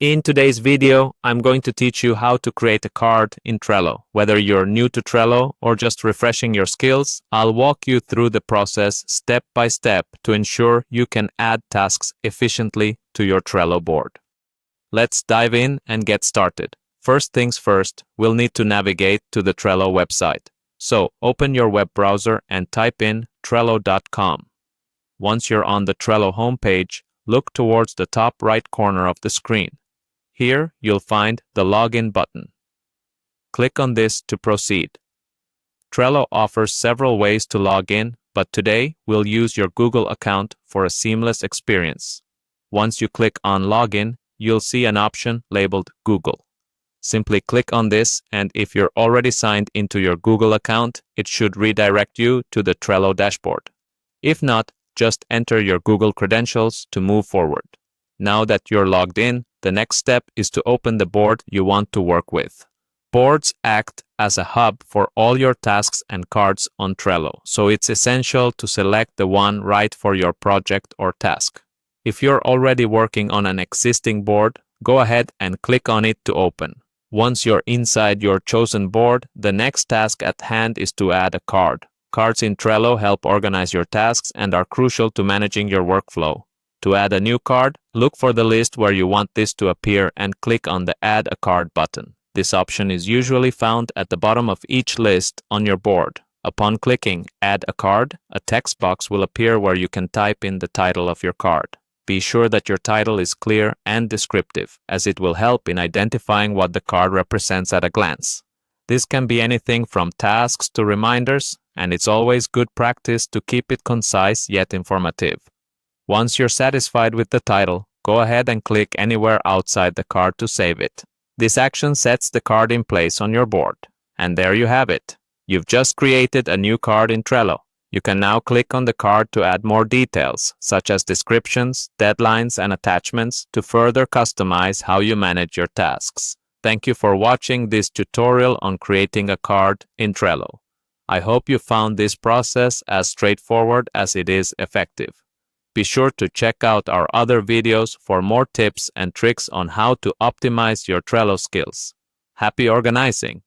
In today's video, I'm going to teach you how to create a card in Trello. Whether you're new to Trello or just refreshing your skills, I'll walk you through the process step by step to ensure you can add tasks efficiently to your Trello board. Let's dive in and get started. First things first, we'll need to navigate to the Trello website. So, open your web browser and type in Trello.com. Once you're on the Trello homepage, look towards the top right corner of the screen. Here, you'll find the Login button. Click on this to proceed. Trello offers several ways to log in, but today we'll use your Google account for a seamless experience. Once you click on Login, you'll see an option labeled Google. Simply click on this, and if you're already signed into your Google account, it should redirect you to the Trello dashboard. If not, just enter your Google credentials to move forward. Now that you're logged in, the next step is to open the board you want to work with. Boards act as a hub for all your tasks and cards on Trello, so it's essential to select the one right for your project or task. If you're already working on an existing board, go ahead and click on it to open. Once you're inside your chosen board, the next task at hand is to add a card. Cards in Trello help organize your tasks and are crucial to managing your workflow. To add a new card, look for the list where you want this to appear and click on the Add a Card button. This option is usually found at the bottom of each list on your board. Upon clicking Add a Card, a text box will appear where you can type in the title of your card. Be sure that your title is clear and descriptive, as it will help in identifying what the card represents at a glance. This can be anything from tasks to reminders, and it's always good practice to keep it concise yet informative. Once you're satisfied with the title, go ahead and click anywhere outside the card to save it. This action sets the card in place on your board. And there you have it. You've just created a new card in Trello. You can now click on the card to add more details, such as descriptions, deadlines, and attachments to further customize how you manage your tasks. Thank you for watching this tutorial on creating a card in Trello. I hope you found this process as straightforward as it is effective. Be sure to check out our other videos for more tips and tricks on how to optimize your Trello skills. Happy organizing!